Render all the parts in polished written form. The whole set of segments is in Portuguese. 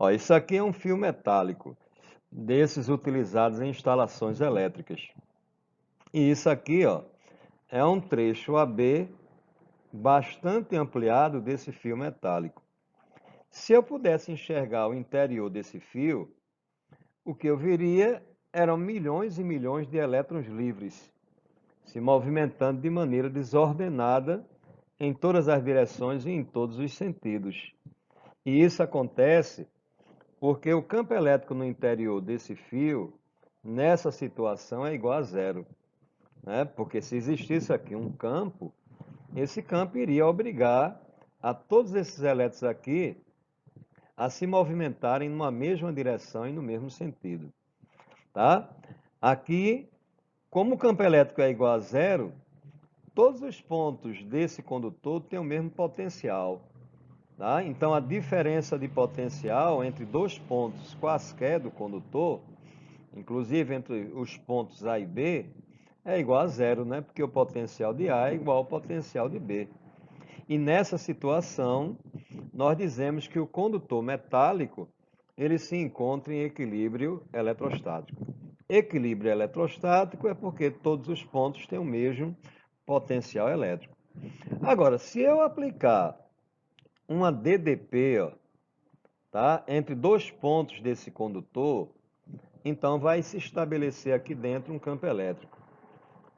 Ó, isso aqui é um fio metálico, desses utilizados em instalações elétricas. E isso aqui, ó, é um trecho AB bastante ampliado desse fio metálico. Se eu pudesse enxergar o interior desse fio, o que eu veria eram milhões e milhões de elétrons livres, se movimentando de maneira desordenada em todas as direções e em todos os sentidos. E isso acontece porque o campo elétrico no interior desse fio, nessa situação, é igual a zero, né? Porque se existisse aqui um campo, esse campo iria obrigar a todos esses elétrons aqui a se movimentarem numa mesma direção e no mesmo sentido, tá? Aqui, como o campo elétrico é igual a zero, todos os pontos desse condutor têm o mesmo potencial, tá? Então, a diferença de potencial entre dois pontos quaisquer do condutor, inclusive entre os pontos A e B, é igual a zero, né? Porque o potencial de A é igual ao potencial de B. E nessa situação, nós dizemos que o condutor metálico ele se encontra em equilíbrio eletrostático. Equilíbrio eletrostático é porque todos os pontos têm o mesmo potencial elétrico. Agora, se eu aplicar uma DDP, ó, tá, entre dois pontos desse condutor, então vai se estabelecer aqui dentro um campo elétrico.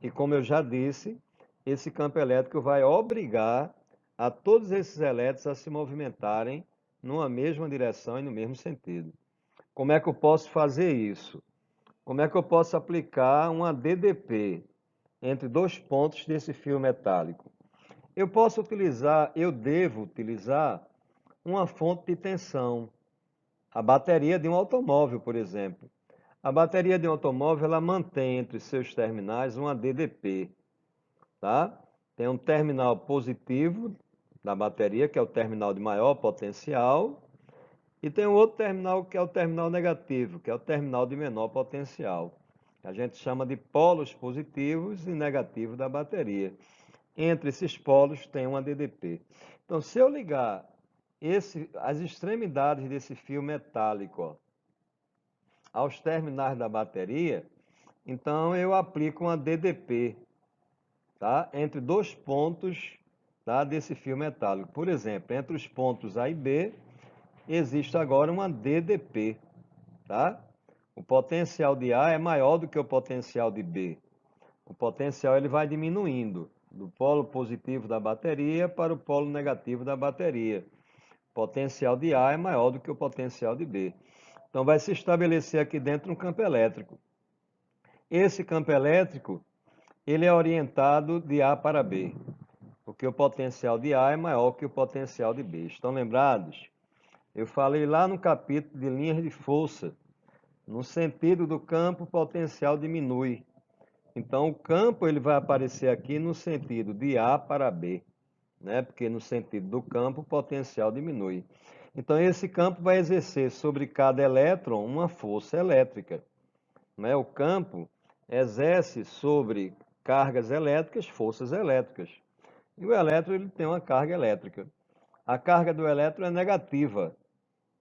E como eu já disse, esse campo elétrico vai obrigar a todos esses elétrons a se movimentarem numa mesma direção e no mesmo sentido. Como é que eu posso fazer isso? Como é que eu posso aplicar uma DDP entre dois pontos desse fio metálico? Eu devo utilizar uma fonte de tensão, a bateria de um automóvel, por exemplo. A bateria de um automóvel ela mantém entre seus terminais uma DDP, tá? Tem um terminal positivo da bateria, que é o terminal de maior potencial, e tem um outro terminal que é o terminal negativo, que é o terminal de menor potencial. A gente chama de polos positivos e negativos da bateria. Entre esses polos tem uma DDP. Então, se eu ligar as extremidades desse fio metálico, ó, aos terminais da bateria, então eu aplico uma DDP, tá? Entre dois pontos, tá, desse fio metálico. Por exemplo, entre os pontos A e B, existe agora uma DDP, tá? O potencial de A é maior do que o potencial de B. O potencial ele vai diminuindo do polo positivo da bateria para o polo negativo da bateria. O potencial de A é maior do que o potencial de B. Então vai se estabelecer aqui dentro um campo elétrico. Esse campo elétrico, ele é orientado de A para B, porque o potencial de A é maior que o potencial de B. Estão lembrados? Eu falei lá no capítulo de linhas de força, no sentido do campo, o potencial diminui. Então, o campo ele vai aparecer aqui no sentido de A para B, né? Porque no sentido do campo, o potencial diminui. Então, esse campo vai exercer sobre cada elétron uma força elétrica, né? O campo exerce sobre cargas elétricas forças elétricas. E o elétron ele tem uma carga elétrica. A carga do elétron é negativa.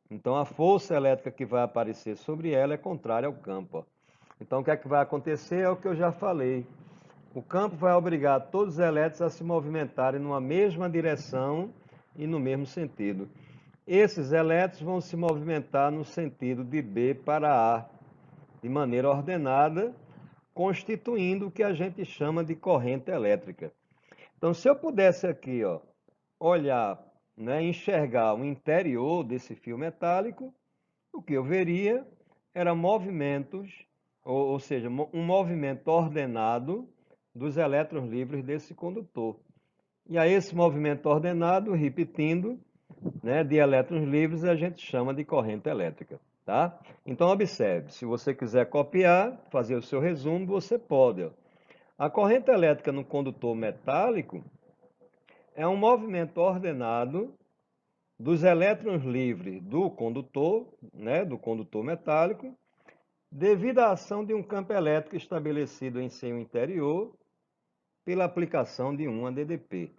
Então, a força elétrica que vai aparecer sobre ela é contrária ao campo. Então, o que é que vai acontecer? É o que eu já falei. O campo vai obrigar todos os elétrons a se movimentarem numa mesma direção e no mesmo sentido. Esses elétrons vão se movimentar no sentido de B para A, de maneira ordenada, constituindo o que a gente chama de corrente elétrica. Então, se eu pudesse aqui, ó, olhar, né, enxergar o interior desse fio metálico, o que eu veria era movimentos, ou seja, um movimento ordenado dos elétrons livres desse condutor. E a esse movimento ordenado, repetindo, né, de elétrons livres, a gente chama de corrente elétrica. Tá? Então, observe, se você quiser copiar, fazer o seu resumo, você pode. Ó. A corrente elétrica no condutor metálico é um movimento ordenado dos elétrons livres do condutor, né, do condutor metálico, devido à ação de um campo elétrico estabelecido em seu interior pela aplicação de uma DDP,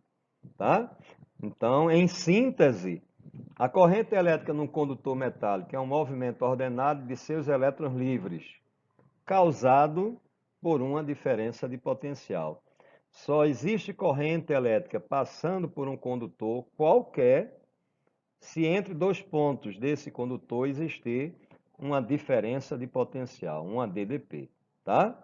tá? Então, em síntese, A corrente elétrica num condutor metálico é um movimento ordenado de seus elétrons livres, causado por uma diferença de potencial. Só existe corrente elétrica passando por um condutor qualquer se entre dois pontos desse condutor existir uma diferença de potencial, uma DDP, tá?